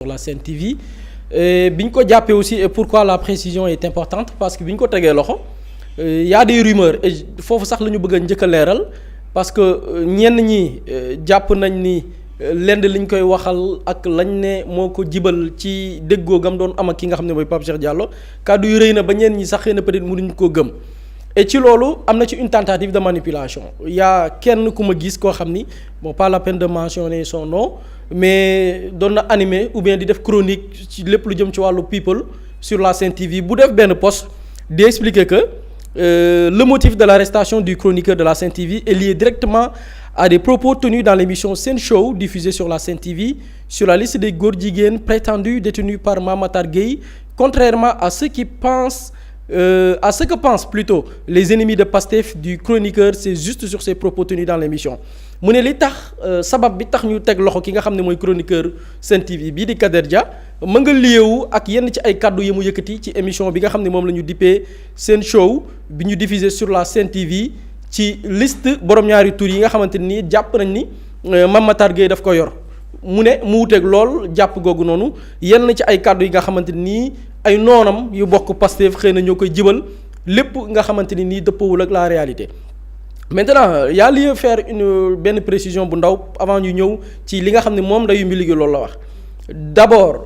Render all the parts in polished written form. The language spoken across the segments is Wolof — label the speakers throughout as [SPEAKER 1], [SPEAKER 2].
[SPEAKER 1] sur la Sen TV bi ñu ko jàppee aussi et pourquoi la précision est importante parce que bi ñu ko tegee loxo y a des rumeurs et foofu sax la ñu bëgg a njëkk a leeral parce que ñenn ñi jàpp nañ ni lenn liñ koy waxal ak lañ ne moo ko jibal ci déggoo gam doon am ak ki nga xam ne mooy Pape Cheikh Diallo kàddu yu rëy na ba ñenn ñi sax xëy na peut-être mënuñu koo gëm et ci loolu am na ci une tentative de manipulation yaa kenn ku ma gis koo xam ni bon pas la peine de mentionner son nom mais doon na animé ou bien di def chronique ci lépp lu jëm ci wàllu people sur la Sen TV bu def benn post di expliquer que le motif de l'arrestation du chroniqueur de la Sen TV est lié directement à des propos tenus dans l'émission Sen Show diffusée sur la Sen TV sur la liste des góor jigéen prétendus détenus par Mame Matar Gueye, contrairement à ce que pensent plutôt les ennemis de Pastef du chroniqueur. C'est juste sur ces propos tenus dans l'émission mu ne li tax sabab bi tax ñu teg loxo ki nga xam ne mooy chroniqueur Sen TV bii di Kader Dia ma nga liyeewu ak yenn ci ay kàddu yi mu yëkkati ci émission bi nga xam ne moom la ñu dippee Sen Show bi ñu diffusé sur la Sen TV ci liste borom ñaari tur yi nga xamante ni jàpp nañ ni Mame Matar Gueye daf ko yor mu ne mu wuteeg lool jàpp googu noonu yenn ci ay kàddu yi nga xamante nii ay noonam yu bokk Pastef xëy na ñoo koy jibal lépp nga xamante ni nii dëppawul ak la réalité. Maintenant y a lieu faire benn précision bu ndaw avant ñu ñëw ci li nga xam ne moom ndayu mbi liggéey loolu la wax d'abord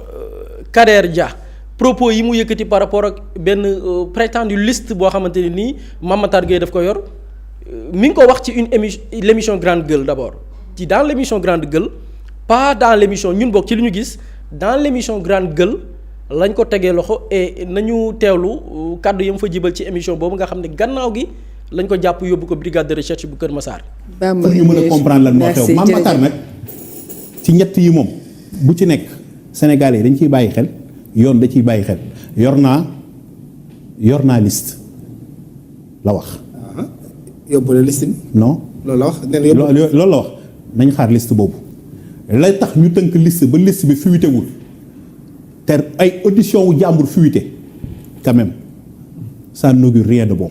[SPEAKER 1] Kader Dia propos yi mu yëkkati par rapport ak benn prétendue liste boo xamante ne nii Mame Matar Gueye daf ko yor mi ngi ko wax ci l'émission Grande Gueule d'abord ci dans l'émission Grande Gueule pas dans l'émission ñun bokk ci li ñu gis dans l'émission Grande Gueule lañ ko tegee loxo et nañu teewlu kàddu yi mu fa jibal ci émission boobu nga xam ne gannaaw gi lañ ko jàpp yóbbu ko brigade de recherche bu Kër Massar.
[SPEAKER 2] pour ñu mën a comprendre lan moo xew Mame Matar nag ci ñett yi moom bu ci nekk Sénégalais yi dañ ciy bàyyi xel yoon da ciy bàyyi xel yor naa liste la wax.
[SPEAKER 3] yóbbu la liste bi.
[SPEAKER 2] non
[SPEAKER 3] loolu la wax
[SPEAKER 2] loolu la wax nañ xaar liste boobu lay tax ñu tënk liste ba liste bi fuité wul te ay audition wu jàmbur fuité quand même ça n'augure rien de bon.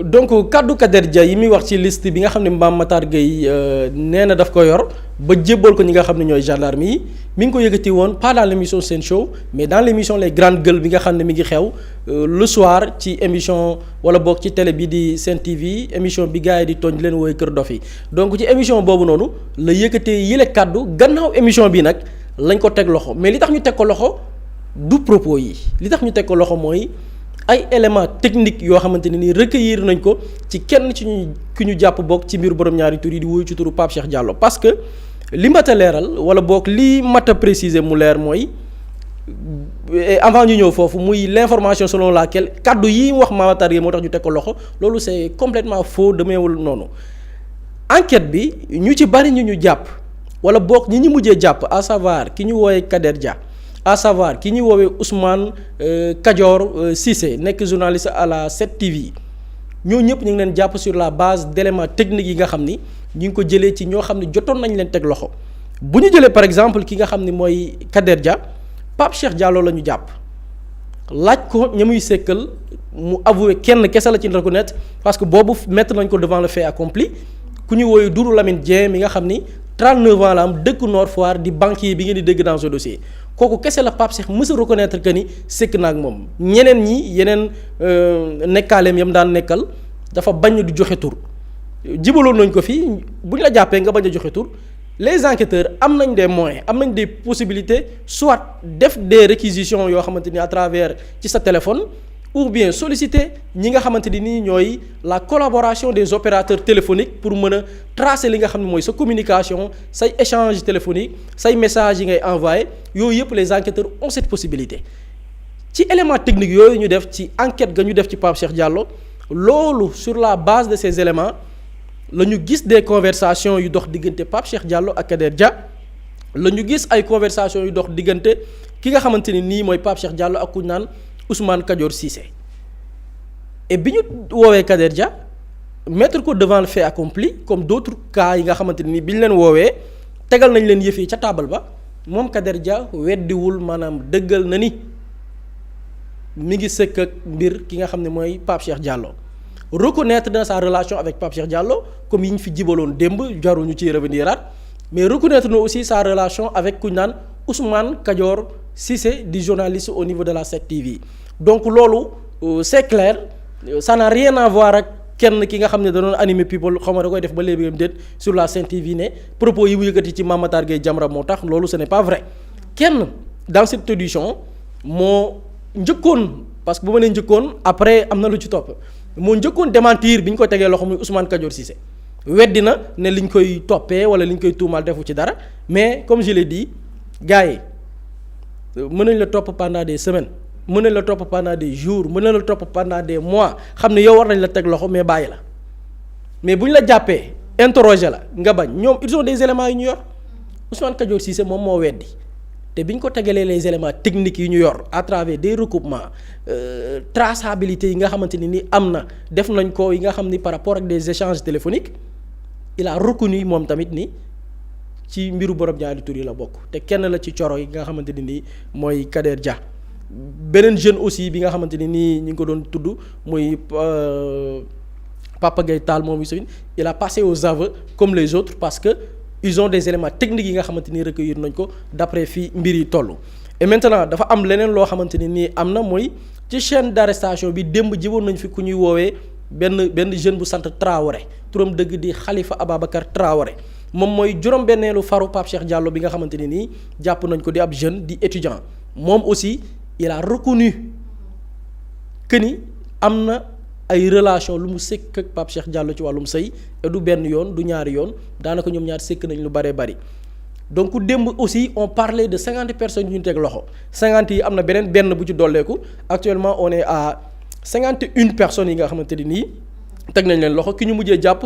[SPEAKER 1] donc kaddu Kader Dia yi muy wax ci liste bi nga xam ne Mame Matar Gueye nee na daf ko yor ba jébbal ko ñi nga xam ne ñooy gendarme yi mi ngi ko yëkkati woon pas dans l'émission Sen Show mais dans l'émission Les Grandes Gueules bi nga xam ne mi ngi xew le soir ci émission wala boog ci télé bi di Sen TV émission bi gars yi di tooñ leen wooy Kër Dof yi donc ci émission boobu noonu la yëkkatee yële kaddu gannaaw émission bi nag lañ ko teg loxo mais li tax ñu teg ko loxo du propos yi li tax ñu teg ko loxo mooy ay éléments techniques yoo xamante ne nii recueillir nañ ko ci kenn ci ñu ki ñu jàpp bokk ci mbiru borom ñaari tur yi di wuyu ci turu Pape Cheikh Diallo parce que li mat a leeral wala boog li mat a préciser mu leer mooy avant ñu ñëw foofu muy l'information selon laquelle kaddu yi wax Mame Matar Gueye moo tax ñu teg ko loxo loolu c'est complètement faux demeewul noonu enquête bi ñu ci bari ñu jàpp wala boog ñi ñu mujjee jàpp à savoir ki ñu woowee Kader Dia à savoir ki ñuy woowee Ousmane Kadior Cissé nekk journaliste à la 7 TV ñoo ñëpp ñu ngi leen jàpp sur la base d'éléments techniques yi nga xam ni ñu ngi ko jëlee ci ñoo xam ne jotoon nañ leen teg loxo bu ñu jëlee par exemple ki nga xam ne mooy Kader Dia Pape Cheikh Diallo la ñu jàpp laaj ko ña muy sekkal mu avoué kenn kese la ci reconnaître parce que boobu mettre nañ ko devant le fait accompli ku ñu woowee Doudou Lamine Dieng mi nga xam ni 39 ans la am dëkk Nord Foire di banquier bi ngeen di dégg dans ce dossier kooku kese la Pape Cheikh mës a reconnaître que ni sekk na ak moom ñeneen ñi yeneen nekkaaleem yam daan nekkal dafa bañ du joxe tur jibaloon nañ ko fii bu ñu la jàppee nga bañ a joxe tur les enquêteurs am nañ des moyens am nañ des possibilités soit def des réquisitions yoo xamante ni à travers ci sa téléphone ou bien solliciter ñi nga xamante ni nii ñooy la collaboration des opérateurs téléphoniques pour mën a tracer li nga xam ne mooy sa communication say échange téléphonique say messages yi ngay envoyer yooyu yëpp les enquêteurs ont cette possibilité ci éléments techniques yooyu ñu def ci enquête ga ñu def ci Pape Cheikh Diallo loolu sur la base de ces éléments la ñu gis des conversations yu dox diggante Pape Cheikh Diallo ak Kader Dia la ñu gis ay conversations yu dox diggante ki nga xamante ni nii mooy Pape Cheikh Diallo ak ku naan Ousmane Kadior Cissé et bi ñu woowee Kader Dia mettre ko devant le fait accompli comme d'autres cas yi nga xamante ni bi ñu leen woowee tegal nañ leen yëf yi ca taabal ba moom Kader Dia weddiwul maanaam dëggal na ni mi ngi sëkk ak mbir ki nga xam ne mooy Pape Cheikh Diallo reconnaître dans sa relation avec Pape Cheikh Diallo comme yi ñu fi jibaloon démb jaruñu ciy reveniraat mais reconnaître na aussi sa relation avec ku ñu naan Ousmane Kadior Cissé di journaliste au niveau de la 7TV donc loolu c'est clair ça n'a rien à voir ak kenn ki nga xam ne da doon animé people xaw ma da koy def ba léegi déet sur la 7TV ne propos yi mu yëkkati ci Mame Matar Gueye Jamra moo tax loolu ce n'est pas vrai kenn dans cette édition moo njëkkoon parce que bu ma nee njëkkoon après am na lu ci topp moo njëkkoon démentir bi ñu ko tegee loxo muy Ousmane Kadior Cissé weddi na ne liñ koy toppee wala liñ koy tuumaal defu ci dara mais comme je l'ai dit gars yi mën nañ la topp pendant des semaines mën nañ la topp pendant des jours mën nañ la topp pendant des mois xam ne yow war nañ la teg loxo mais bàyyi la mais bu ñu la jàppee interroger la nga bañ ñoom ils ont des éléments yu ñu yor Ousmane Kadior Cissé moom moo weddi te bi ñu ko tegalee les éléments techniques yi ñu yor à travers des recoupements traçabilité yi nga xamante ni am na def nañ ko yi nga xam ni par rapport ak des échanges téléphoniques il a reconnu moom tamit ni ci mbiru borom ñaari tur yi la bokk te kenn la ci coro yi nga xamante ni nii mooy Kader Dia beneen jeune aussi bi nga xamante ni nii ñu ngi ko doon tudd muy Papa Gueye Tall moom aussi il a passé aux aveux comme les autres parce que ils ont des éléments techniques yi nga xamante ni recueillir nañ ko d'après fii mbir yi toll. et maintenant dafa am leneen loo xamante ni nii am na mooy ci chaîne d'arrestation bi démb jiboon nañ fi ku ñuy woowee benn jeune bu sant Traoré turam dëgg di Khalifa Ababacar Traoré moom mooy juróom-benneelu faru Pape Cheikh Diallo bi nga xamante ni nii jàpp nañ ko di ab jeune di étudiant moom aussi il a reconnu que ni am na ay relation lu mu sëkk ak Pape Cheikh Diallo ci wàllum sëy et du benn yoon du ñaari yoon daanaka ñoom ñaar sëkk nañ lu bëree bëri donc démb aussi on parlait de 50 personnes yu ñu teg loxo 50 yi am na benn bu ci dolleeku actuellement on est à 51 personnes yi nga xamante ni nii teg nañ leen loxo ki ñu mujjee jàpp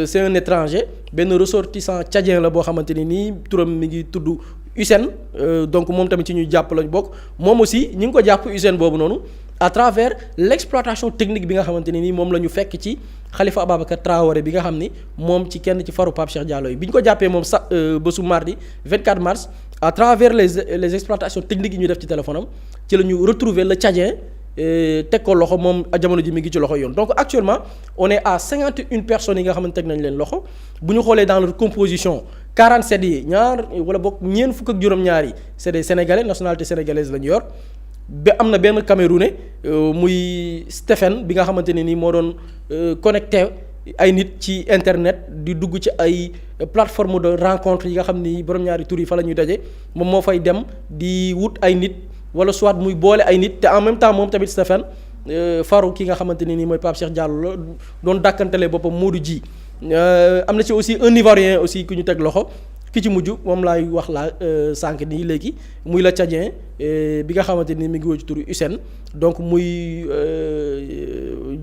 [SPEAKER 1] c'est un étranger benn ressortissant tchadien la boo xamante ni nii turam mi ngi tudd Hussein donc moom tamit ci ñuy jàpp lañ bokk moom aussi ñi ngi ko jàpp Hussein boobu noonu à travers l'exploitation technique bi nga xamante ni nii moom la ñu fekk ci Khalifa Ababacar Traoré bi nga xam ni moom ci kenn ci faru Pape Cheikh Diallo yi bi ñu ko jàppee moom sax bésu mardi 24 mars à travers les exploitations techniques yi ñu def ci téléphone am ci la ñu retrouver le tchadien teg ko loxo moom jamono ji mi ngi ci loxo yoon donc actuellement on est à 51 personnes yi nga xamante teg nañ leen loxo bu ñu xoolee dans leur composition 47 yi ñaar wala boog ñeent fukk ak juróom-ñaar yi c'est des sénégalais nationalité sénégalaise la ñu yor ba am na benn camerounais muy Stéphane bi nga xamante ne ni moo doon connecté ay nit ci internet di dugg ci ay plateforme de rencontre yi nga xam ni borom ñaari tur yi fa la ñuy daje moom moo fay dem di wut ay nit wala soit muy boole ay nit te en même temps moom tamit Stéphane faru ki nga xamante ne ni mooy Pape Cheikh Diallo la doon dàkkantale boppam Modou Ji am na ci aussi un Ivoirien aussi ku ñu teg loxo ki ci mujj moom laay wax laa sànq nii léegi muy la tchadien bi nga xamante ni mi ngi woo ci turu Hussein donc muy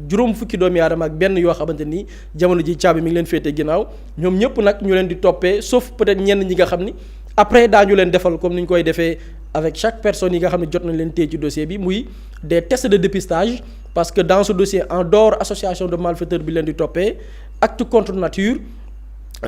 [SPEAKER 1] juróom fukki doomi aadama ak benn yoo xamante ni jamono ji caabi mi ngi leen féete ginnaaw ñoom ñëpp nag ñu leen di toppee sauf peut-être ñenn ñi nga xam ni après daañu leen defal comme ni ñu koy defee avec chaque personne yi nga xam ne jot nañ leen téye ci dossier bi muy des tests de dépistage parce que dans ce dossier en dehors association de malfaiteurs bi leen di toppee acte contre nature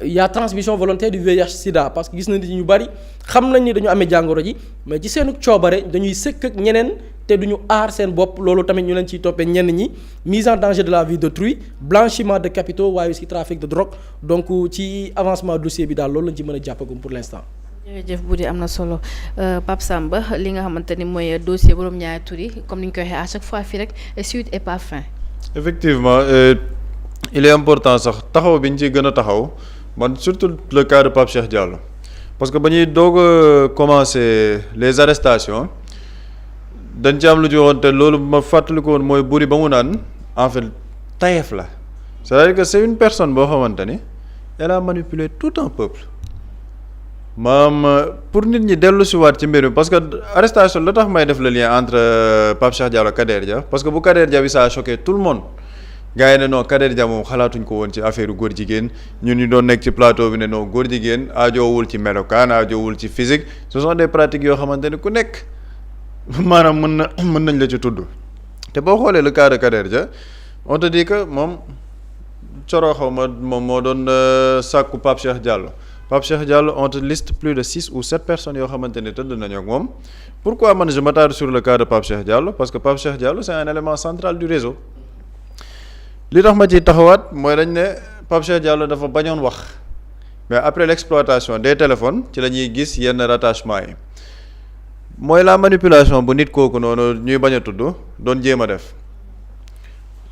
[SPEAKER 1] il y a transmission volontaire du VIH/SIDA parce que gis nañ ni ñu bari xam nañ ni dañu amee jàngoro ji mais ci seenu coobare dañuy sëkk ak ñeneen te duñu aar seen bopp loolu tamit ñu leen ciy toppee ñenn ñi mise en danger de la vie d'autrui blanchiment de capitaux waaye aussi trafic de drogue donc ci avancement dossier bi daal loolu lañ ci mën a jàppagum pour l'instant.
[SPEAKER 4] jërëjëf bu dee am na solo Pape Samba li nga xamante ni mooy dossier borom ñaari tur yi comme ni ñu koy waxee à chaque fois fii rek suite et pas fin.
[SPEAKER 5] effectivement il est important sax taxaw bi ñu ciy gën a taxaw man surtout le cas de Pape Cheikh Diallo parce que ba ñuy doog a commencer les arrestations dañ ci am lu ci waxoon te loolu ma fàttaliku woon mooy buri ba mu naan en fait tayef la c'est-à-dire que c'est une personne boo xamante ni elle a manipulé tout un peuple. Pour nit ñi dellu si waat ci mbir mi parce que arrestation la tax may def le lien entre Pape Cheikh Diallo Kader Dia parce que bu Kader Dia bi ça a choqué tout le monde gars yi ne non Kader Dia moom xalaatuñ ko woon ci affaire góor jigéen ñun ñu doon nekk ci plateau bi ne non góor jigéen aajoowul ci melokaan aajoowul ci physique ce sont des pratiques yoo xamante ni ku nekk maanaam mën nañ la ci tudd te boo xoolee le cas de Kader Dia on te dit que moom coro xaw ma moom moo doon sàkku Pape Cheikh Diallo Pape Cheikh Diallo on te liste plus de 6 ou 7 personnes yoo xamante ni tëdd nañu ak moom pourquoi man je m'attarde sur le cas de Pape Cheikh Diallo parce que Pape Cheikh Diallo c'est un élément central du réseau li tax ma ciy taxawaat mooy dañ ne Pape Cheikh Diallo dafa bañoon wax mais après l'exploitation des téléphones ci la ñuy gis yenn rattachement yi mooy la manipulation bu nit kooku noonu ñuy bañ a tudd doon jéem a def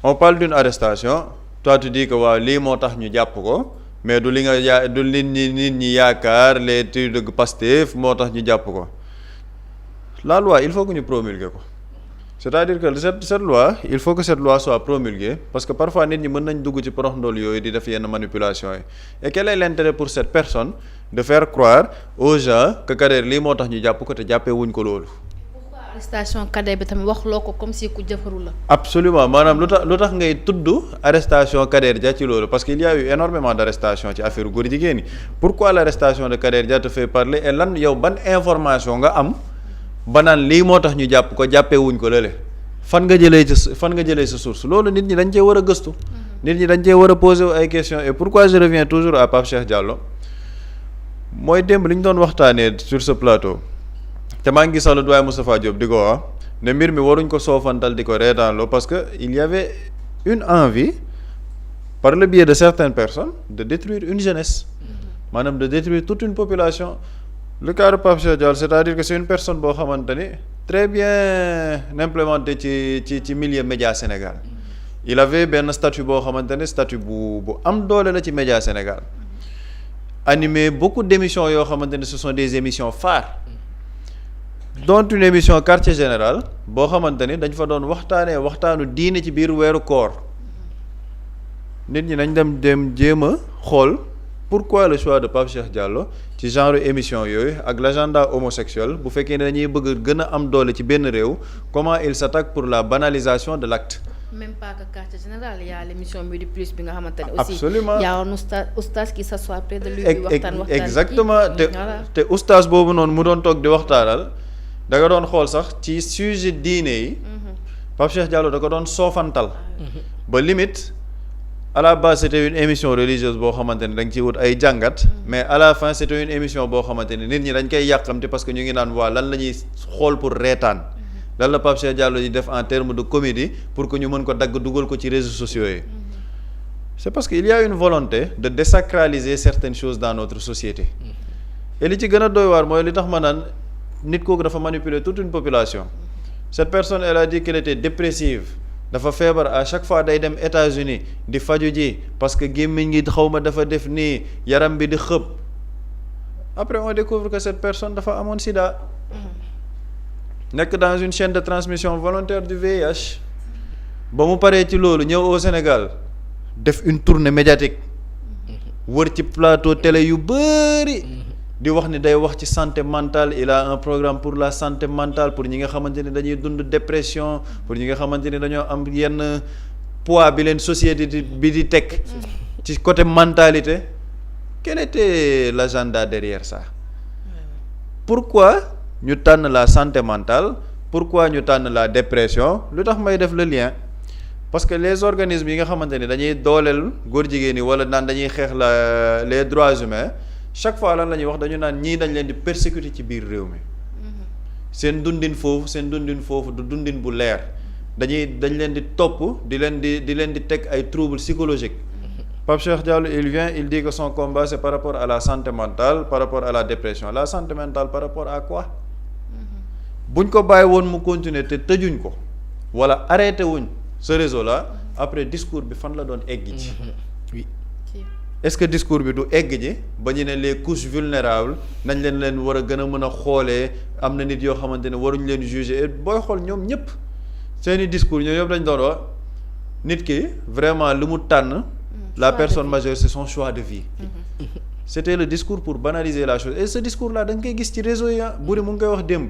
[SPEAKER 5] on parle d'une arrestation toi tu dis que waaw lii moo tax ñu jàpp ko mais du li nga du nit ñi yaakaar les trucs de Pastef moo tax ñu jàpp ko la loi il faut que ñu promulguer ko c'est-à-dire que cette loi il faut que cette loi soit promulguée parce que parfois nit ñi mën nañ dugg ci porox ndool yooyu di def yenn manipulation yi et quel est l'intérêt pour cette personne de faire croire aux gens que Kader lii moo tax ñu jàpp ko te jàppee wuñ ko loolu.
[SPEAKER 4] pourquoi arrestation Kader bi tamit wax loo ko comme si ku jëfaru la.
[SPEAKER 5] absolument maanaam lu tax ngay tudd arrestation Kader Dia ci loolu parce qu'il y a eu énormément d'arrestations ci affaire góor jigéen yi pourquoi l'arrestation de Kader Dia te fait parler et lan yow ban information nga am. ba naan lii moo tax ñu jàpp ko jàppee wuñ ko lële fan nga jëlee sa source loolu nit ñi dañ cee war a gëstu. nit ñi dañ cee war a poser ay questions et pourquoi je reviens toujours à Pape Cheikh Diallo mooy démb li ñu doon waxtaanee sur ce plateau te maa ngi sax le doyen Moustapha Diop di ko wax ne mbir mi waruñ ko soofantal di ko reetaanloo parce que il y avait une envie par le biais de certaines personnes de détruire une jeunesse maanaam de détruire toute une population. Le cas de Pape Cheikh Diallo c'est-à-dire que c'est une personne boo xamante ni très bien implémentée ci milieu média Sénégal il avait benn statut boo xamante ne statut bu am doole la ci média Sénégal animé beaucoup d'émissions yoo xamante ne ce sont des émissions phares dont une émission quartier général boo xamante ni dañ fa doon waxtaanu diine ci biir weeru koor nit ñi nañ dem jéem a xool pourquoi le choix de Pape Cheikh Diallo ci genre émission yooyu ak l'agenda homosexuel bu fekkee ne dañuy bëgg gën a am doole ci benn réew comment il s'attaque pour la banalisation de l'acte.
[SPEAKER 4] même pas que quartier général il y a l'émission Midi Plus bi nga xamante ne. aussi
[SPEAKER 5] absolument
[SPEAKER 4] il y a un oustaz qui s'assoit près de lui. waxtaan
[SPEAKER 5] exactement te oustaz boobu noonu mu doon toog di waxtaanal da nga doon xool sax ci sujet diine yi. Pape Cheikh Diallo da ko doon soofantal. ba limite. à la base c'était une émission religieuse boo xamante ne da nga ciy wut ay jàngat mais à la fin c'était une émission boo xamante ne nit ñi dañ koy yàqamte parce que ñu ngi naan waa lan la ñuy xool pour reetaan lan la Pape Cheikh Diallo di def en termes de comédie pour que ñu mën ko dagg dugal ko ci réseaux sociaux yi c'est parce que il y a une volonté de désacraliser certaines choses dans notre société et li ci gën a doy waar mooy li tax ma naan nit kooku dafa manipuler toute une population cette personne elle a dit qu'elle était dépressive dafa feebar à chaque fois day dem États-Unis di faju ji parce que gémmiñ ngi xawma dafa def nii yaram bi di xëpp après on découvre que cette personne dafa amoon sida nekk dans une chaîne de transmission volontaire du VIH ba mu paree ci loolu ñëw au Sénégal def une tournée médiatique wër ci plateau télé yu bari di wax ni day wax ci santé mentale il a un programme pour la santé mentale pour ñi nga xamante ni dañuy dund dépression pour ñi nga xamante ni dañoo am yenn poids bi leen société bi di teg ci côté mentalité quel était l'agenda derrière ça pourquoi ñu tànn la santé mentale pourquoi ñu tànn la dépression lu tax may def le lien parce que les organismes yi nga xamante ni dañuy dooleel góor jigéen ñi wala naan dañuy xeex les droits humains chaque fois lan la ñuy wax dañu naan ñii dañ leen di persécuter ci biir réew mi seen dundin foofu du dundin bu leer dañ leen di topp di leen di teg ay troubles psychologiques Pape Cheikh Diallo il dit que son combat c'est par rapport à la santé mentale par rapport à la dépression la santé mentale par rapport à quoi buñ ko bàyyi woon mu continuer te tëjuñ ko wala arrêté wuñ ce réseau là après discours bi fan la doon egg ci oui est-ce que discours bi du egg ji ba ñu ne les couches vulnérables nañ leen war a gën a mën a xoolee am na nit yoo xamante ne waruñ leen juger et booy xool ñoom ñëpp seeni discours ñoom ñëpp dañ doon wax nit ki vraiment lu mu tànn la personne majeure c'est son choix de vie c'était le discours pour banaliser la chose et ce discours là da nga koy gis ci réseau yi buri mu ngi koy wax démb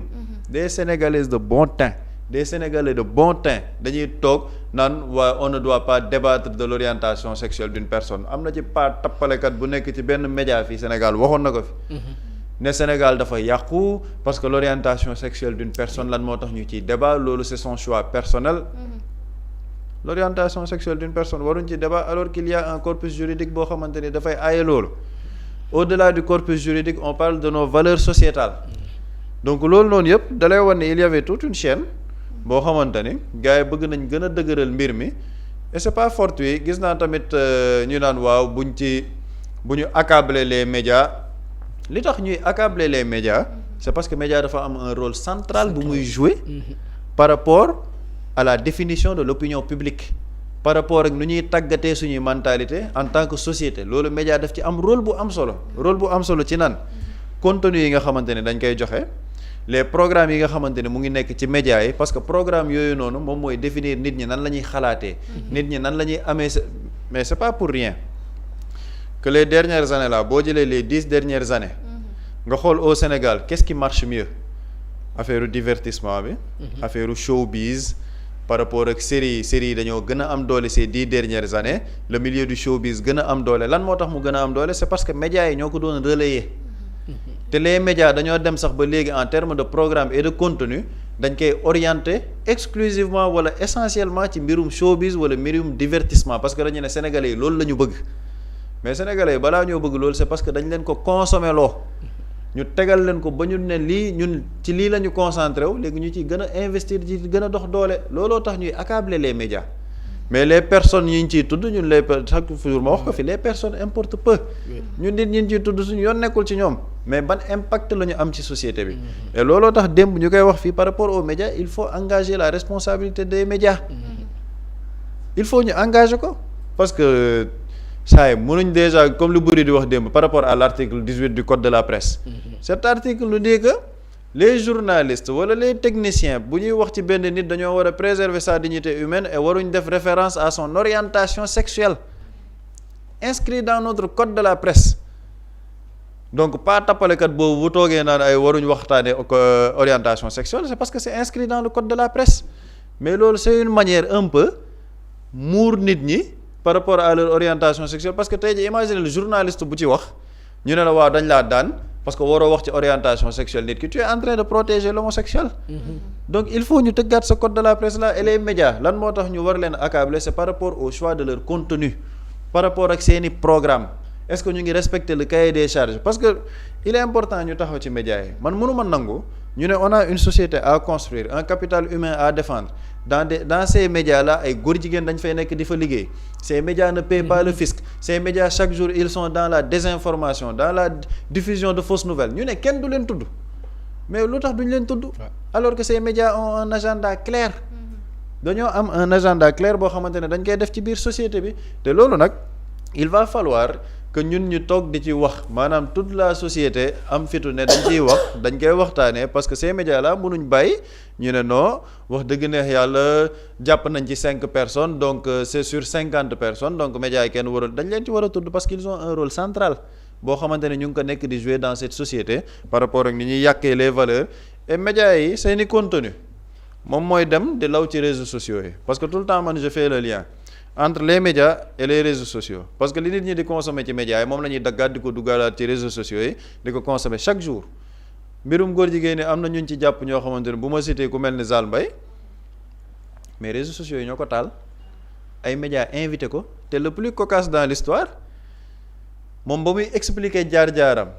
[SPEAKER 5] des Sénégalaises de bon teint des Sénégalais de bon teint dañuy toog naan waa on ne doit pas débattre de l'orientation sexuelle d'une personne am na ci pas tappalekat bu nekk ci benn média fii Sénégal waxoon na ko fi ne Sénégal dafa yàqu parce que l'orientation sexuelle d'une personne lan moo tax ñu ciy débat loolu c'est son choix personnel l'orientation sexuelle d'une personne waruñ ci débat alors qu'il y a un corpus juridique boo xamante ni dafay aaye loolu au-delà du corpus juridique on parle de nos valeurs sociétales donc loolu noonu yëpp dalay wan ne il y avait toute une chaîne boo xamante ni gars yi bëgg nañ gën a dëgëral mbir mi et c'est pas fortuit gis naa tamit ñu naan waaw buñ ci bu ñu accabler les médias li tax ñuy accabler les médias c'est parce que média dafa am un rôle central bu muy jouer par rapport à la définition de l'opinion publique par rapport ak nu ñuy tàggatee suñuy mentalité en tant que société loolu média daf ci am rôle bu am solo ci nan contenu yi nga xamante ne dañ koy joxe les programmes yi nga xamante ne mu ngi nekk ci médias yi parce que programme yooyu noonu moom mooy définir nit ñi nan la ñuy xalaatee nit ñi nan la ñuy amee mais c'est pas pour rien que les dernières années là boo jëlee les 10 dernières années nga xool au Sénégal qu'est-ce qui marche mieux affaire divertissement bi affaire showbiz par rapport ak série yi dañoo gën a am doole ces 10 dernières années le milieu du showbiz gën a am doole lan moo tax mu gën a am doole c'est parce que médias yi ñoo ko doon relayer te les médias dañoo dem sax ba léegi en termes de programme et de contenu dañ koy orienter exclusivement wala essentiellement ci mbirum showbiz wala mbirum divertissement parce que dañu ne sénégalais yi loolu la ñu bëgg mais sénégalais yi balaa ñoo bëgg loolu c'est parce que dañ leen ko consommer loo ñu tegal leen ko ba ñu ne lii ñun ci lii la ñu concentré wu léegi ñu ci gën a investir ci gën a dox doole looloo tax ñuy accabler les médias mais les personnes yi ñu ciy tudd ñun chaque jour ma wax ko fi les personnes importent peu ñun nit ñi ñu ciy tudd suñu yoon nekkul ci ñoom mais ban impact la ñu am ci société bi et looloo tax démb ñu koy wax fii par rapport aux médias il faut engager la responsabilité des médias il faut ñu engager ko parce que saa yi mënuñ déjà comme lu bëri di wax démb par rapport à l'article 18 du code de la presse cet article nous dit que les journalistes wala les techniciens bu ñuy wax ci benn nit dañoo war a préserver sa dignité humaine et waruñ def référence à son orientation sexuelle inscrit dans notre code de la presse donc pas tappalekat boobu bu toogee naan ay waruñ waxtaanee orientation sexuelle c'est parce que c'est inscrit dans le code de la presse mais loolu c'est une manière un peu muur nit ñi par rapport à leur orientation sexuelle parce que tey jii imagine le journaliste bu ci wax ñu ne la waaw dañ laa daan parce que waroo wax ci orientation sexuelle nit ki tu es en train de protéger l'homosexuel donc il faut ñu tëggaat ce code de la presse là et les médias lan moo tax ñu war leen accabler c'est par rapport au choix de leur contenu par rapport ak seeni programme est-ce que ñu ngi respecter le cahier des charges parce que il est important ñu taxaw ci médias yi man mënuma nangu ñu ne on a une société à construire un capital humain à défendre dans ces médias là ay góor jigéen dañ fay nekk di fa liggéey ces médias ne paient pas le fisc ces médias chaque jour ils sont dans la désinformation dans la diffusion de fausses nouvelles ñu ne kenn du leen tudd mais lu tax duñ leen tudd alors que ces médias ont un agenda clair dañoo am un agenda clair boo xamante ne dañ koy def ci biir société bi te loolu nag il va falloir que ñun ñu toog di ci wax maanaam toute la société am fitu ne dañ ciy wax dañ koy waxtaanee parce que ces médias là mënuñ bàyyi ñu ne non wax dëgg neex yàlla jàpp nañ ci 5 personnes donc c'est sur 50 personnes donc médias yi kenn warul dañ leen ci war a tudd parce qu'ils ont un rôle central boo xamante ne ñu ngi ko nekk di jouer dans cette société par rapport ak ni ñuy yàqee les valeurs et médias yi seeni contenu moom mooy dem di law ci réseaux sociaux yi parce que tout le temps man je fais le lien entre les médias et les réseaux sociaux parce que li nit ñi di consommer ci médias yi moom la ñuy daggaat di ko dugalaat ci réseaux sociaux yi di ko consommer chaque jour mbirum góor jigéen ñi am na ñun ci jàpp ñoo xamante ne bu ma cité ku mel ni Zal Mbaye mais réseaux sociaux yi ñoo ko taal ay médias invité ko te le plus cocasse dans l'histoire moom ba muy expliquer jaar-jaaram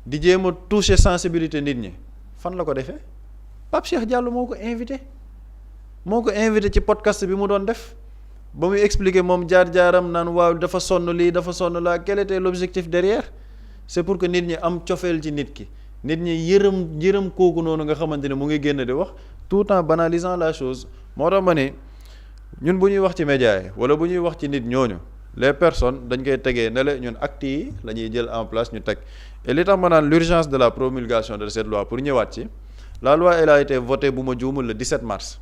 [SPEAKER 5] di jéem a toucher sensibilité nit ñi fan la ko defee Pape Cheikh Diallo moo ko invité ci podcast bi mu doon def ba muy expliquer moom jaar-jaaram naan waaw dafa sonn lii dafa sonn laa quel était l'objectif derrière c'est pour que nit ñi am cofeel ci nit ki nit ñi yërëm kooku noonu nga xamante ne mu ngi génn di wax tout en banalisant la chose moo tax ma ne ñun bu ñuy wax ci médias yi wala bu ñuy wax ci nit ñooñu les personnes dañ koy tegee ne la ñun actes yi la ñuy jël en place ñu teg et li tax ma naan l'urgence de la promulgation de cette loi pour ñëwaat ci la loi elle a été votée bu ma juumul le 17 mars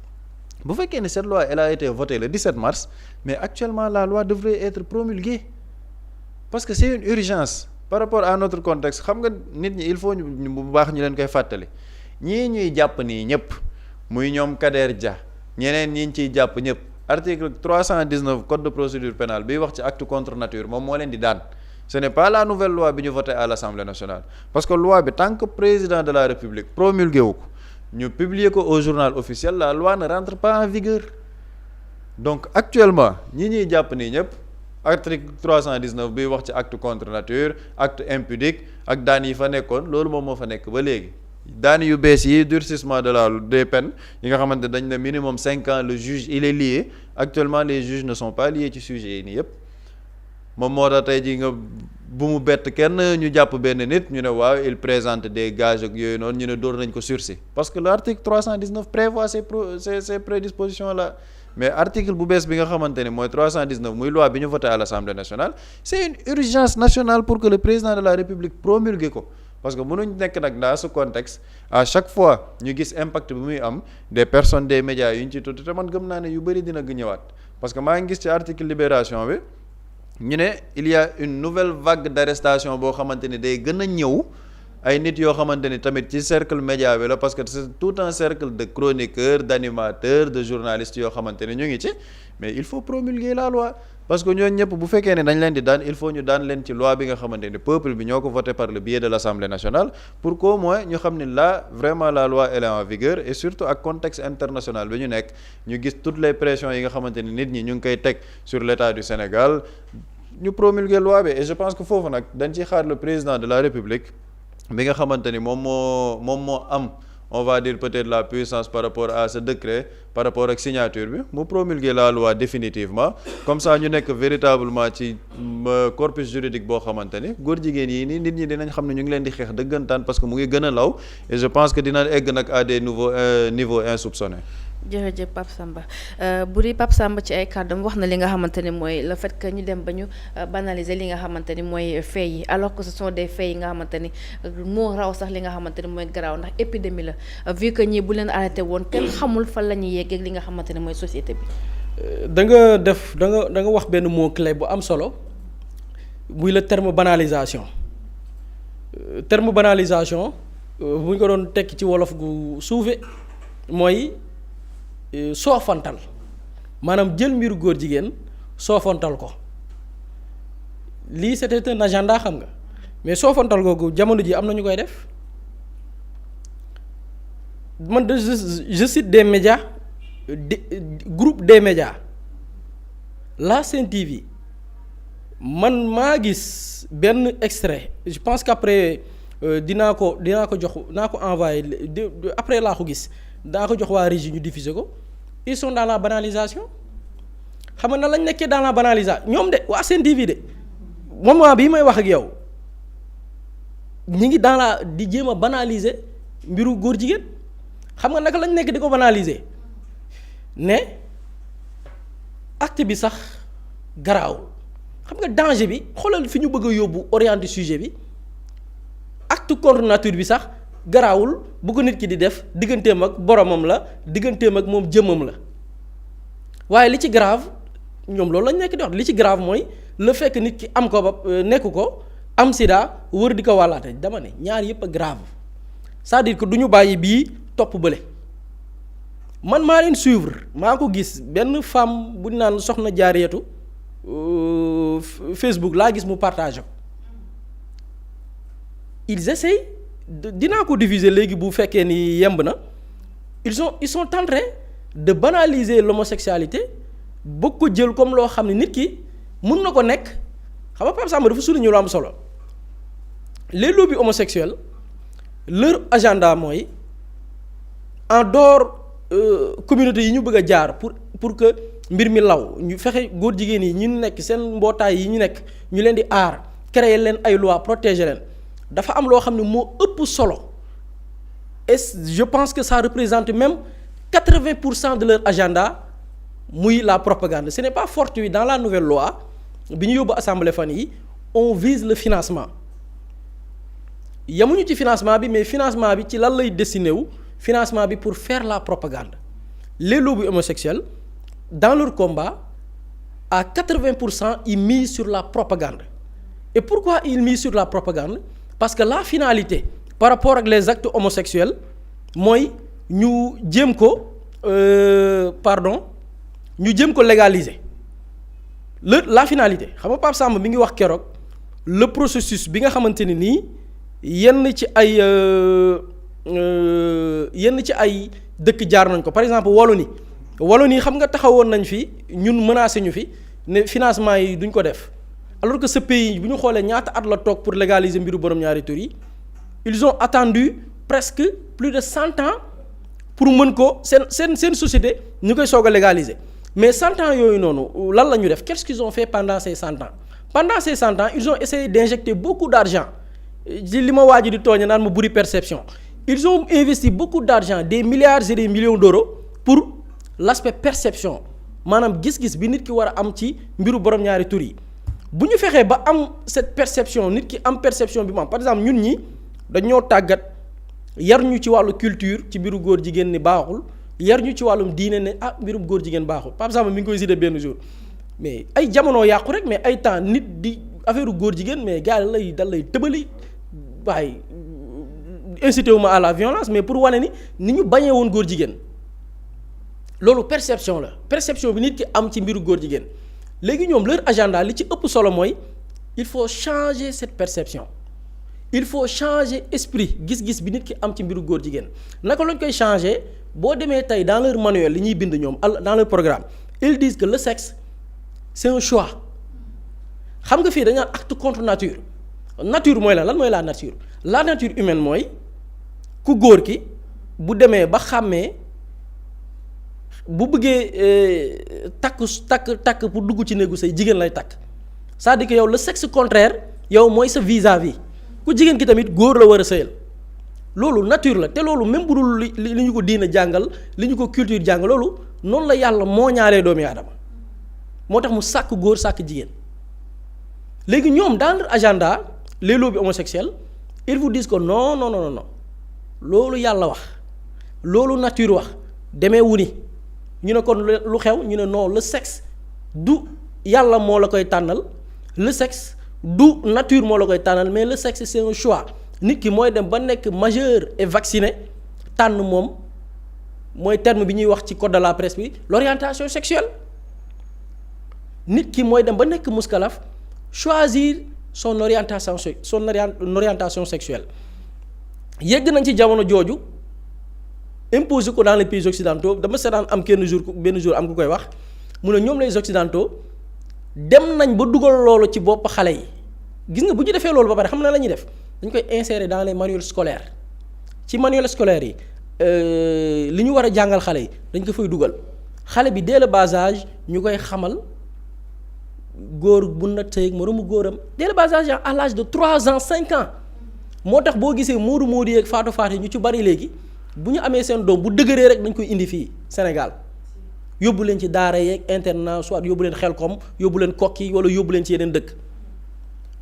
[SPEAKER 5] bu fekkee ne cette loi elle a été votée le 17 mars mais actuellement la loi devrait être promulguée parce que c'est une urgence par rapport à notre contexte xam nga nit ñi il faut ñu bu baax ñu leen koy fàttali ñii ñuy jàpp nii ñëpp muy ñoom Kader Dia ñeneen ñi ñu ciy jàpp ñëpp article 319 code de procédure pénale biy wax ci acte contre nature moom moo leen di daan ce n'est pas la nouvelle loi bi ñu voté à l'Assemblée nationale parce que loi bi tant que président de la République promulgué wu ko ñu publier ko au journal officiel la loi ne rentre pas en vigueur donc actuellement ñi ñuy jàpp nii ñëpp article 319 biy wax ci acte contre nature acte impudique ak daan yi fa nekkoon loolu moom moo fa nekk ba léegi daan yu bees yi durcissement des peines yi nga xamante dañ ne minimum 5 ans le juge il est lié actuellement les juges ne sont pas liés ci sujet yi nii yëpp moom moo tax tey jii nga bu mu bett kenn ñu jàpp benn nit ñu ne waaw il présente des gages ak yooyu noonu ñu ne dóor nañ ko sursis parce que l'article 319 prévoit ces prédispositions là mais article bu bees bi nga xamante ni mooy 319 muy loi bi ñu voté à l'Assemblée nationale c'est une urgence nationale pour que le président de la République promulgue ko parce que mënuñ nekk nag dans ce contexte à chaque fois ñu gis impact bi muy am des personnes des médias yu ñu ci tudd te man gëm naa ne yu bëri dina ñëwaat parce que maa ngi gis ci article libération bi ñu ne il y a une nouvelle vague d'arrestation boo xamante ni day gën a ñëw ay nit yoo xamante ni tamit ci cercle média bi la parce que c'est tout un cercle de chroniqueurs d'animateurs de journalistes yoo xamante ni ñu ngi ci mais il faut promulguer la loi parce que ñooñu ñëpp bu fekkee ne dañ leen di daan il faut ñu daan leen ci loi bi nga xamante ni peuple bi ñoo ko voté par le biais de l'Assemblée nationale pour qu'au moins ñu xam ni là vraiment la loi elle est en vigueur et surtout ak contexte international bi ñu nekk ñu gis toutes les pressions yi nga xamante ni nit ñi ñu ngi koy teg sur l'État du Sénégal ñu promulguer loi bi et je pense que foofu nag dañ ciy xaar le président de la République bi nga xamante ni moom moo am on va dire peut-être la puissance par rapport à ce décret par rapport ak signature bi mu promulguer la loi définitivement comme ça ñu nekk véritablement ci corpus juridique boo xamante ni góor jigéen yi nii nit ñi dinañ xam ne ñu ngi leen di xeex dëggantaan parce que mu ngi gën a law et je pense que dina egg nag à des nouveaux niveaux insoupçonnés.
[SPEAKER 4] jërëjëf Pape Samba bu di Pape Samba ci ay kàddam wax na li nga xamante ni mooy le fait que ñu dem ba ñu banaliser li nga xamante ni mooy faits yi alors que ce sont des faits yi nga xamante ni moo raw sax li nga xamante ni mooy garaaw ndax épidémie la vu que ñii bu leen arrêté woon kenn xamul fan la ñuy yeggee li nga xamante ni mooy société bi.
[SPEAKER 1] da nga wax benn mot clé bu am solo muy le terme banalisation terme banalisation bu ñu ko doon tekki ci wolof gu suufe mooy. soofantal maanaam jël mbiru góor jigéen soofantal ko lii c'était un agenda xam nga mais soofantal googu jamono ji am na ñu koy def man de je cite des médias groupe des médias la Sen TV man maa gis benn extrait je pense qu'après dinaa ko jox naa ko envoyé après laa ko gis daa ko jox waa régie ñu diffuser ko ils sont dans la banalisation xam nga nan lañ nekkee dans la banalisation ñoom de waa Sen TV de moment bii may wax ak yow ñi ngi dans la di jéem a banaliser mbiru góor jigéen xam nga naka lañ nekk di ko banaliser ne acte bi sax garaawul xam nga danger bi xoolal fi ñu bëgg a yóbbu orienter sujet bi acte contre nature bi sax. garaawul bu ko nit ki di def digganteem ak boromam la digganteem ak moom jëmmam la waaye li ci grave ñoom loolu lañ nekk di wax li ci grave mooy le fait que nit ki am ko ba nekk ko am sida wër di ko wàllaate dama ne ñaar yëpp a grave c'est-à-dire que du ñu bàyyi bii topp bële man maa leen suivre maa ko gis benn femme bu ñu naan soxna jaariyatu Facebook laa gis mu partagé ko ils essayent dinaa ko diffuser léegi bu fekkee ni yemb na ils sont en train de banaliser l'homosexualité bëgg ko jël comme loo xam ne nit ki mun na ko nekk xam nga Pape Samba dafa souligner lu am solo les lobbies homosexuels leur agenda mooy en dehors communauté yi ñu bëgg a jaar pour que mbir mi law ñu fexe góor jigéen yi ñu nekk seen mbootaay yi ñu nekk ñu leen di aar créer leen ay loi protéger leen dafa am loo xam ne moo ëpp solo et je pense que ça représente même 80% de leur agenda muy la propagande ce n'est pas fortuit dans la nouvelle loi bi ñu yóbbu assemblée fan yi on vise le financement yamuñu ci financement bi mais financement bi ci lan lay destiné wu financement bi pour faire la propagande les lobbies homosexuels dans leur combat à 80% ils misent sur la propagande et pourquoi ils misent sur la propagande parce que la finalité par rapport ak les actes homosexuels mooy ñu jéem ko légaliser la finalité xam nga Pape Samba mi ngi wax keroog le processus bi nga xamante ne nii yenn ci ay dëkk jaar nañ ko par exemple Wallonie xam nga taxawoon nañ fi ñun menacé ñu fi ne financement yi duñ ko def alors que ce pays bu ñu xoolee ñaata at la toog pour légaliser mbiru borom ñaari tur yi ils ont attendu presque plus de 100 ans pour mën ko seen société ñu koy soog a légaliser mais 100 ans yooyu noonu lan la ñu def qu'est-ce qu'ils ont fait pendant ces 100 ans pendant ces 100 ans ils ont essayé d'injecter beaucoup d'argent ci li ma waaj di tooñe naan ma buri perception ils ont investi beaucoup d'argent des milliards et des millions d'euros pour l'aspect perception maanaam gis-gis bi nit ki war a am ci mbiru borom ñaari tur yi bu ñu fexee ba am cette perception nit ki am perception bi mu am par exemple ñun ñi dañoo tàggat yar ñu ci wàllu culture ci mbiru góor jigéen ni baaxul yar ñu ci wàllum diine ne mbirum góor jigéen baaxul par exemple mi ngi koy cité benn jour mais ay jamono yàqu rek mais ay temps nit di affaire góor jigéen mais gars yi dal lay tëbali waaye incité wu ma à la violence mais pour wane ni ñu bañee woon góor jigéen loolu perception la perception bi nit ki am ci mbiru góor jigéen léegi ñoom leur agenda li ci ëpp solo mooy il faut changer cette perception il faut changer esprit gis-gis bi nit ki am ci mbiru góor jigéen naka lañ koy changer boo demee tey dans leur manuel li ñuy bind ñoom dans leur programme ils disent que le sexe c'est un choix xam nga fii dañu naan acte contre nature nature mooy lan mooy la nature humaine mooy ku góor ki bu demee ba xàmmee bu bëggee takk pour dugg ci néegu say jigéen lay takk c'est-à-dire que yow le sexe contraire yow mooy sa vis-à-vis ku jigéen ki tamit góor la war a sëyal loolu nature la te loolu même bu dul li ñu ko diina jàngal li ñu ko culture jàngal loolu noonu la yàlla moo ñaaree doomu aadama moo tax mu sàkk góor sàkk jigéen léegi ñoom dans leur agenda les lobbies homosexuels ils vous disent que non loolu yàlla wax loolu nature wax demee wu ni ñu ne kon lu xew ñu ne non le sexe du yàlla moo la koy tànnal le sexe du nature moo la koy tànnal mais le sexe c'est un choix nit ki mooy dem ba nekk majeur et vacciné tànn moom mooy terme bi ñuy wax ci code de la presse bi l'orientation sexuelle nit ki mooy dem ba nekk muskalaf choisir son orientation sexuelle yegg nañ ci jamono jooju imposé ko dans les pays occidentaux dama seetaan am benn jour am ku koy wax mu ne ñoom les occidentaux dem nañ ba dugal loolu ci bopp xale yi gis nga bu ñu defee loolu ba pare xam na la ñuy def dañ koy insérer dans les manuels scolaires ci manuels scolaires yi li ñu war a jàngal xale yi dañ ko fay dugal xale bi dès le bas âge ñu koy xamal góor bu na tëyeeg moroomu góoram dès le bas âge à l'âge de 3 ans 5 ans moo tax boo gisee Moodu Moodu yeeg Fatou Fatou ñu ci bari léegi bu ñu amee seen doom bu dëgëree rek dañ koy indi fii Sénégal yóbbu leen ci daara yeeg internat soit yóbbu leen Xelkom yóbbu leen Kokki wala yóbbu leen ci yeneen dëkk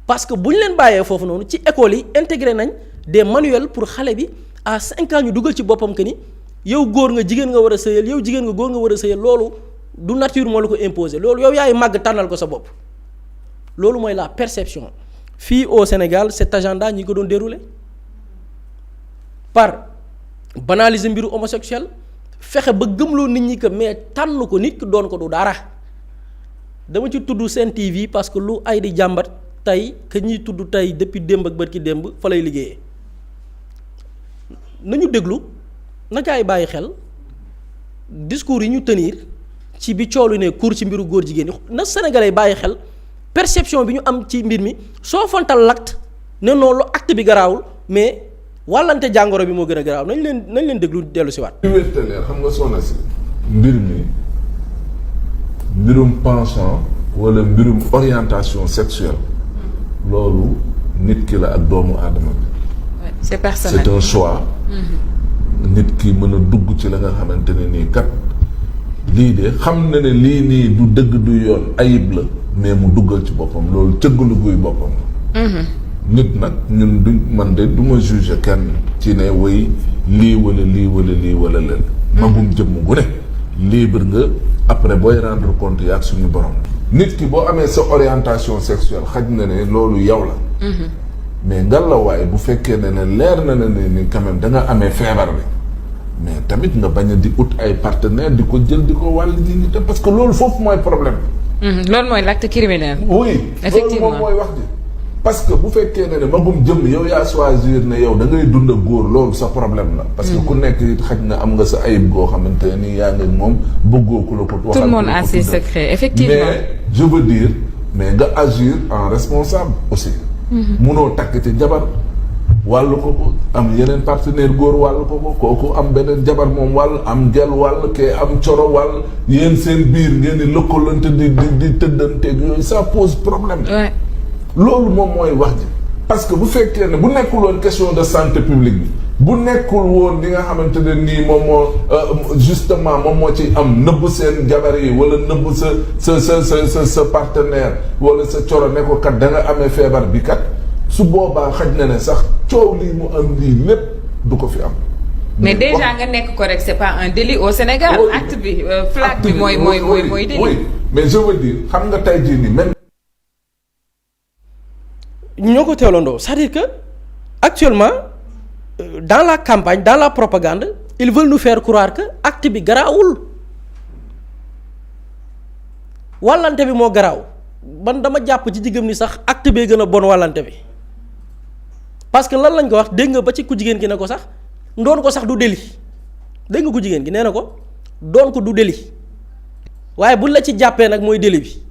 [SPEAKER 1] parce que bu ñu leen bàyyee foofu noonu ci école yi intégré nañ des manuels pour xale bi à 5 ans ñu dugal ci boppam que ni yow góor nga jigéen nga war a sëyal yow jigéen nga góor nga war a sëyal loolu du nature moo la ko imposer loolu yow yaay màgg tànnal ko sa bopp loolu mooy la perception fii au Sénégal cet agenda ñi ko doon dérouler par banaliser mbiru homosexuel fexe ba gëmloo nit ñi que mais tànn ko nit ki doon ko du dara dama ci tudd Sen TV parce que lu ay di jàmbat tey que ñuy tudd tey depuis démb ak bërki démb fa lay liggéeyee nañu déglu na gaay bàyyi xel discours yi ñu tenir ci bi coolu ne cours ci mbiru góor jigéen yi na Sénégalais bàyyi xel perception bi ñu am ci mbir mi soo fantal l'acte ne noonu lu acte bi garaawul mais wàllante jàngoro bi moo gën a garaaw nañ leen déglu dellu si waat.
[SPEAKER 6] wértaneer xam nga soxna si mbir mi mbirum penchant wala mbirum orientation sexuelle loolu nit ki la ak doomu aadama bi.
[SPEAKER 7] c'est personnel,
[SPEAKER 6] c'est un choix. nit ki mën a dugg ci la nga xamante ne nii kat lii de xam na ne lii nii du dëgg du yoon ayib la mais mu duggal ci boppam loolu cëggalu guy boppam la. nit nag ñun duñ man de du ma juger kenn ci ne way lii wala lii wala lii wala leen. magum jëmm gu ne libre nga après booy rendre compte yaak suñu borom. nit ki boo amee sa orientation sexuelle xaj na ne loolu yow la. mais ngallaawaay bu fekkee ne leer na ne ni quand même da nga amee feebar bi mais tamit nga bañ a di ut ay partenaires di ko jël di ko wàll di nit parce que loolu foofu mooy problème bi.
[SPEAKER 7] loolu mooy l'acte criminel.
[SPEAKER 6] oui
[SPEAKER 7] effectivement
[SPEAKER 6] loolu moom mooy wax ji. parce que bu fekkee ne magum jëm yow yaa choisir ne yow da ngay dund ak góor loolu sa problème la. parce que ku nekk xaj na am nga sa ayib goo xamante ne nii yaa ngi moom bëggoo ku la ko. waxal
[SPEAKER 7] tout le monde a ses secrets effectivement.
[SPEAKER 6] mais je veux dire mais nga agir en responsable aussi. munoo takk ci jabar wàllu ko am yeneen partenaire góor wàllu ko kooku am beneen jabar moom wàll am gel wàll kee am coro wàll yéen seen biir ngeen di lëkkalante di tëddanteeg yooyu ça pose problème. loolu moom mooy wax ji parce que bu fekkee ne bu nekkul woon question de santé publique bi bu nekkul woon li nga xamante ne nii moom moo justement moom moo ci am nëbb seen jabar yi wala nëbb sa partenaire wala sa coro ne ko kat da nga amee feebar bi kat su boobaa xaj na ne sax coow lii mu am lii lépp du ko fi am.
[SPEAKER 7] mais déjà nga nekk correct c'est pas un délit au Sénégal.
[SPEAKER 6] Oui.
[SPEAKER 7] acte bi flaque bi mooy délit.
[SPEAKER 6] oui mais je veux dire xam nga tey jii nii même.
[SPEAKER 1] ñoo ko teelandoo c'est-à-dire que actuellement dans la campagne dans la propagande ils veulent nous faire croire que acte bi garaawul wàllante bi moo garaaw man dama jàpp ci diggam ni sax acte bee gën a bon wàllante bi parce que lan lañ ko wax dégg nga ba ci ku jigéen ki ne ko sax doon ko sax du délit dégg nga ku jigéen ki nee na ko doon ko du délit waaye buñ la ci jàppee nag mooy délit bi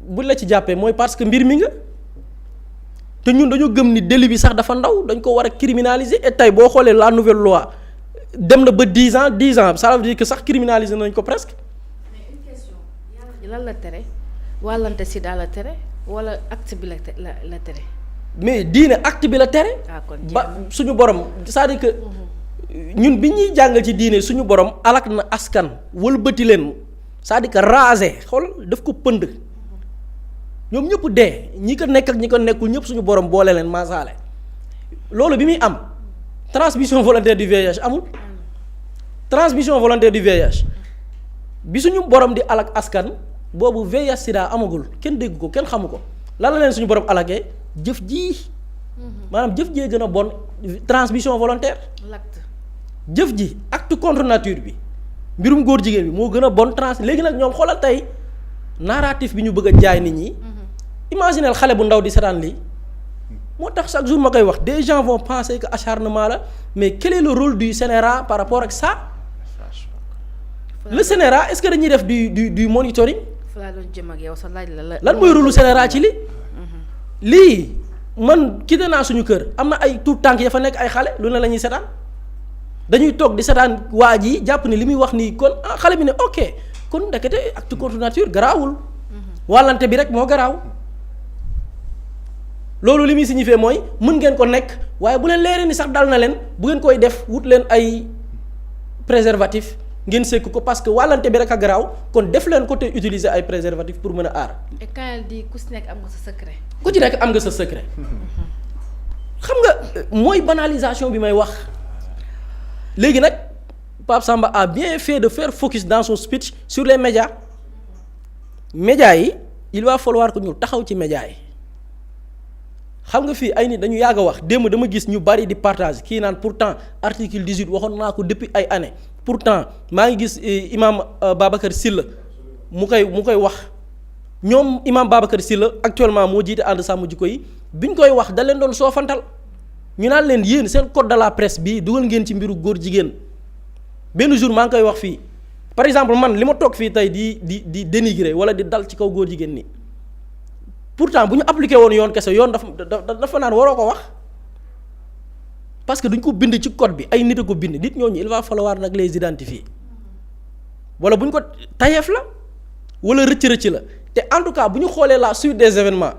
[SPEAKER 1] buñ la ci jàppee mooy parce que mbir mi nga te ñun dañoo gëm ni délit bi sax dafa ndaw dañ ko war a criminaliser et tey boo xoolee la nouvelle loi dem na ba 10 ans ça veut dire que sax criminaliser nañ ko presque.
[SPEAKER 4] mais une question yàlla lan la tere wàllante sida la tere wala acte bi la tere.
[SPEAKER 1] mais diine acte bi la tere.
[SPEAKER 4] kon
[SPEAKER 1] ba suñu borom c'est-à-dire que ñun bi ñuy jàngal ci diine suñu borom alak na askan wëlbati leen c'est-à-dire que rasé xool daf ko pënd. ñoom ñëpp dee ñi ko nekk ak ñi ko nekkul ñëpp suñu borom boole leen maasaale loolu bi muy am transmission volontaire du VIH amul transmission volontaire du VIH bi suñu borom di alak askan boobu VIH sida amagul kenn dégg ko kenn xamu ko lan la leen suñu borom alakee jëf ji maanaam jëf jee gën a bon transmission volontaire
[SPEAKER 4] l'acte
[SPEAKER 1] jëf ji acte contre nature bi mbirum góor jigéen bi moo gën a bon léegi nag ñoom xoolal tey narratif bi ñu bëgg a jaay nit ñi. imaginez xale bu ndaw di seetaan lii moo tax chaque jour ma koy wax des gens vont penser que acharnement la mais quel est le rôle du CNRA par rapport ak ça le CNRA est-ce que dañuy def du monitoring.
[SPEAKER 4] fa laa doon jëm ak yow sa laaj la
[SPEAKER 1] lan mooy rôle lu CNRA ci lii man quitté naa suñu kër am na ay tout tànk ya fa nekk ay xale lu ne la ñuy seetaan dañuy toog di seetaan waa ji jàpp ni li muy wax nii kon xale bi ne ok kon ndekete acte contre nature garaawul wàllante bi rek moo garaaw. loolu li muy signifié mooy mën ngeen ko nekk waaye bu leen leeree ni sax dal na leen bu ngeen koy def wut leen ay préservatif ngeen sekk ko parce que wàllante bi rek a garaaw kon def leen ko te utiliser ay préservatif pour mën a aar.
[SPEAKER 4] et quand elle dit ku si nekk am nga sa secret.
[SPEAKER 1] ku ci nekk am nga sa secret. xam nga mooy banalisation bi may wax léegi nag Pape Samba a bien fait de faire focus dans son speech sur les médias yi il va falloir que ñu taxaw ci médias yi. xam nga fii ay nit dañu yàgg a wax démb dama gis ñu bari di partage kii naan pourtant article 18 waxoon naa ko depuis ay années pourtant maa ngi gis imam Babacar Sylla mu koy wax ñoom imam Babacar Sylla actuellement moo jiite ànd sàmm jikko yi bi ñu koy wax da leen doon soofantal ñu naan leen yéen seen code de la presse bii dugal ngeen ci mbiru góor jigéen benn jour maa ngi koy wax fii par exemple man li ma toog fii tey di dénigrer wala di dal ci kaw góor jigéen nii pourtant bu ñu appliqué woon yoon kese yoon dafa naan waroo ko wax parce que duñ ko bind ci code bi ay nit a ko bind nit ñooñu il va falloir nag les identifier wala bu ñu ko tayeef la wala rëcc-rëcc la te en tout cas bu ñu xoolee la suite des événements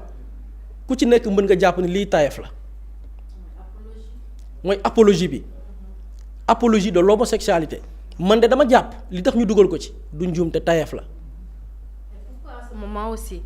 [SPEAKER 1] ku ci nekk mën nga jàpp ni lii tayeef la mooy apologie bi apologie de l'homosexualité man de dama jàpp li tax ñu dugal ko ci du njuum te tayeef la.
[SPEAKER 4] pourquoi à ce moment aussi